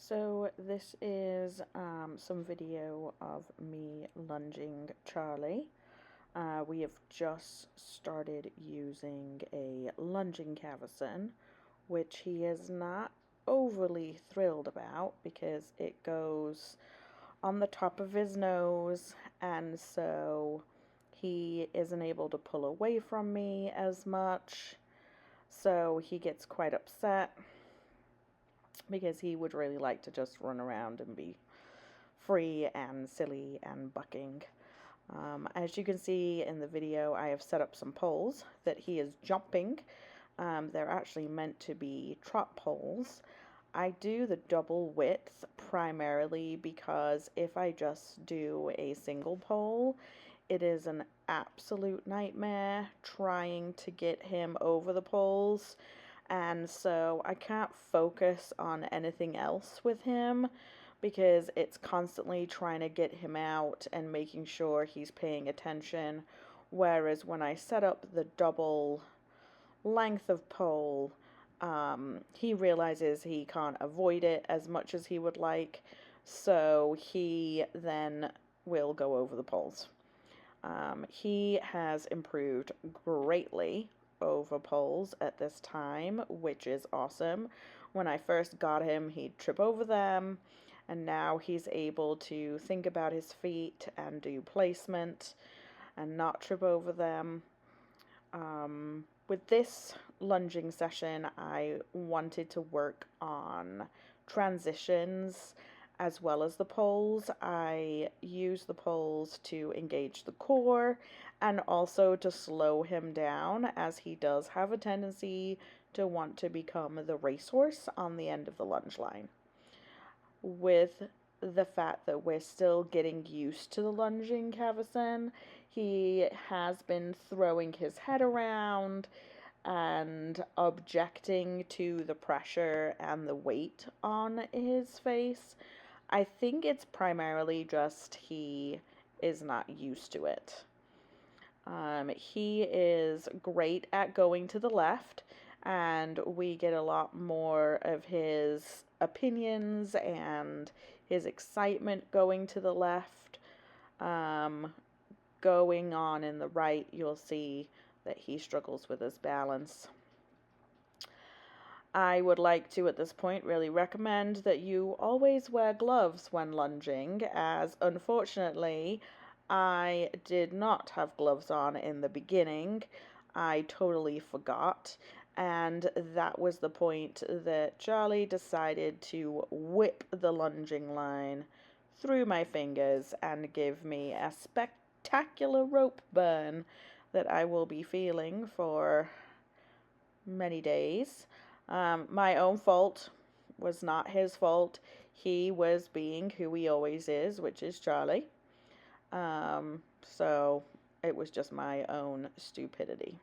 So this is some video of me lunging Charlie. We have just started using a lunging Cavesson, which he is not overly thrilled about because it goes on the top of his nose, and so he isn't able to pull away from me as much, so he gets quite upset because he would really like to just run around and be free and silly and bucking. As you can see in the video, I have set up some poles that he is jumping. They're actually meant to be trot poles. I do the double width primarily because if I just do a single pole, it is an absolute nightmare trying to get him over the poles, and so I can't focus on anything else with him because it's constantly trying to get him out and making sure he's paying attention. Whereas when I set up the double length of pole, he realizes he can't avoid it as much as he would like, so he then will go over the poles. He has improved greatly over poles at this time, which is awesome. When I first got him, he'd trip over them, and now he's able to think about his feet and do placement and not trip over them. With this lunging session, I wanted to work on transitions as well as the poles. I use the poles to engage the core and also to slow him down, as he does have a tendency to want to become the racehorse on the end of the lunge line. With the fact that we're still getting used to the lunging Cavesson, he has been throwing his head around and objecting to the pressure and the weight on his face. I think it's primarily just he is not used to it. He is great at going to the left, and we get a lot more of his opinions and his excitement going to the left. Going on in the right, you'll see that he struggles with his balance. I would like to, at this point, really recommend that you always wear gloves when lunging, as unfortunately I did not have gloves on in the beginning. I totally forgot, and that was the point that Charlie decided to whip the lunging line through my fingers and give me a spectacular rope burn that I will be feeling for many days. My own fault, was not his fault. He was being who he always is, which is Charlie. So it was just my own stupidity.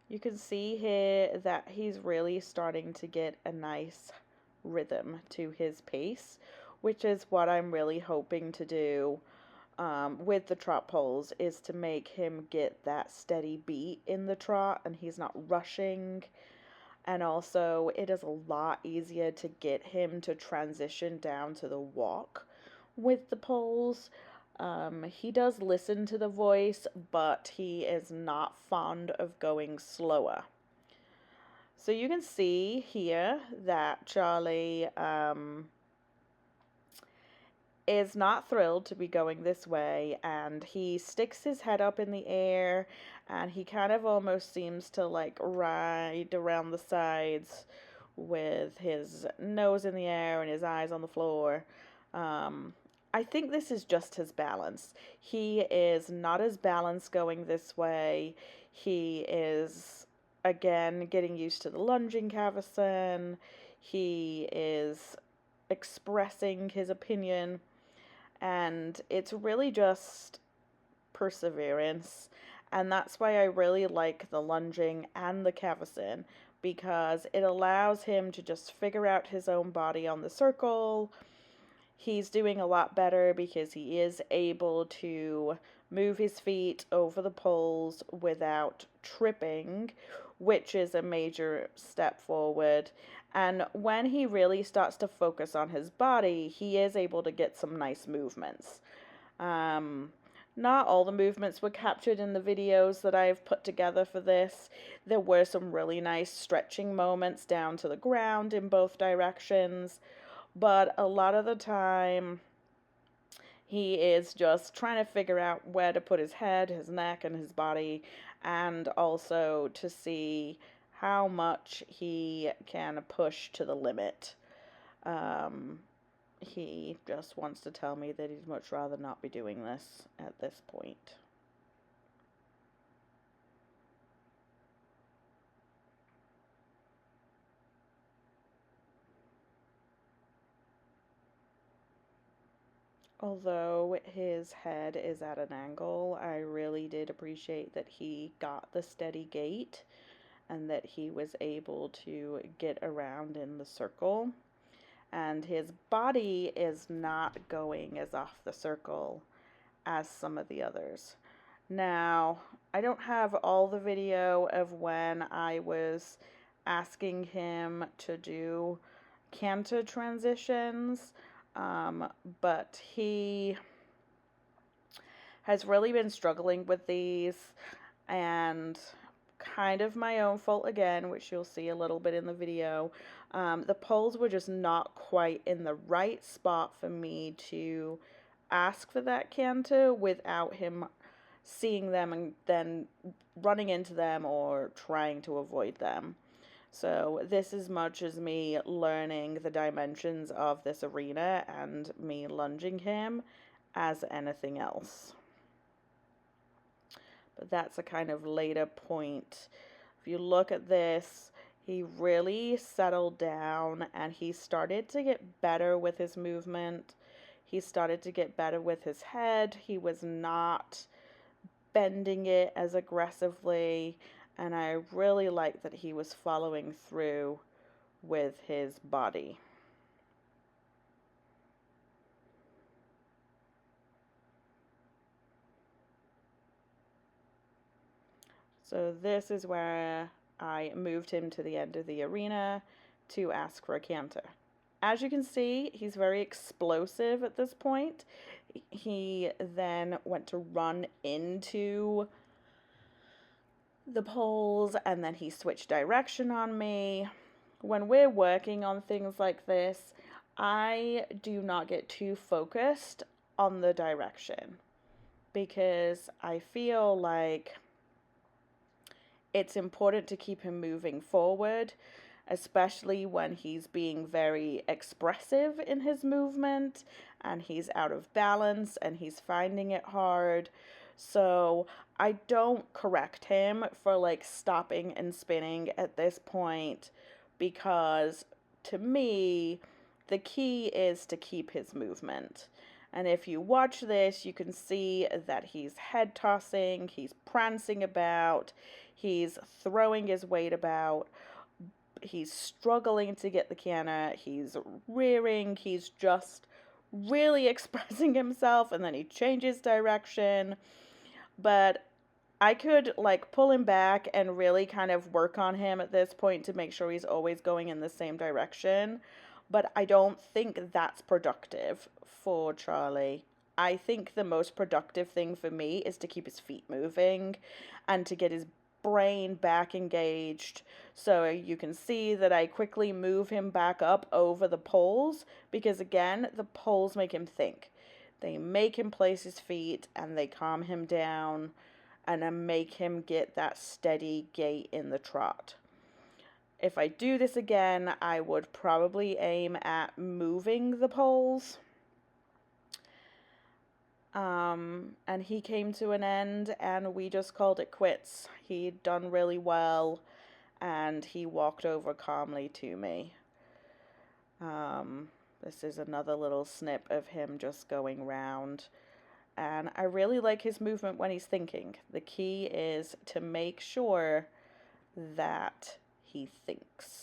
You can see here that he's really starting to get a nice rhythm to his pace, which is what I'm really hoping to do with the trot poles, is to make him get that steady beat in the trot and he's not rushing. And also it is a lot easier to get him to transition down to the walk with the poles. He does listen to the voice, but he is not fond of going slower. So you can see here that Charlie is not thrilled to be going this way, and he sticks his head up in the air, and he kind of almost seems to like ride around the sides with his nose in the air and his eyes on the floor. I think this is just his balance. He is not as balanced going this way. He is, again, getting used to the lunging Cavesson. He is expressing his opinion, and it's really just perseverance. And that's why I really like the lunging and the Cavesson, because it allows him to just figure out his own body on the circle. He's doing a lot better because he is able to move his feet over the poles without tripping, which is a major step forward. And when he really starts to focus on his body, he is able to get some nice movements. Um, Not all the movements were captured in the videos that I've put together for this. There were some really nice stretching moments down to the ground in both directions, but a lot of the time he is just trying to figure out where to put his head, his neck, and his body, and also to see how much he can push to the limit. Um, he just wants to tell me that he'd much rather not be doing this at this point. Although his head is at an angle, I really did appreciate that he got the steady gait and that he was able to get around in the circle. And his body is not going as off the circle as some of the others. Now, I don't have all the video of when I was asking him to do canter transitions, but he has really been struggling with these, and kind of my own fault again, which you'll see a little bit in the video. The poles were just not quite in the right spot for me to ask for that canter without him seeing them and then running into them or trying to avoid them. So this is much as me learning the dimensions of this arena and me lunging him as anything else. But that's a kind of later point. If you look at this, he really settled down and he started to get better with his movement. He started to get better with his head. He was not bending it as aggressively, and I really like that he was following through with his body. So this is where I moved him to the end of the arena to ask for a canter. As you can see, he's very explosive at this point. He then went to run into the poles and then he switched direction on me. When we're working on things like this, I do not get too focused on the direction because I feel like it's important to keep him moving forward, especially when he's being very expressive in his movement and he's out of balance and he's finding it hard. So I don't correct him for like stopping and spinning at this point, because to me, the key is to keep his movement. And if you watch this, you can see that he's head tossing, he's prancing about, he's throwing his weight about, he's struggling to get the canter, he's rearing, he's just really expressing himself, and then he changes direction. But I could like pull him back and really kind of work on him at this point to make sure he's always going in the same direction. But I don't think that's productive for Charlie. I think the most productive thing for me is to keep his feet moving and to get his brain back engaged. So you can see that I quickly move him back up over the poles because, again, the poles make him think. They make him place his feet and they calm him down and then make him get that steady gait in the trot. If I do this again, I would probably aim at moving the poles. And he came to an end and we just called it quits. He'd done really well and he walked over calmly to me. This is another little snip of him just going round. And I really like his movement when he's thinking. The key is to make sure that he thinks.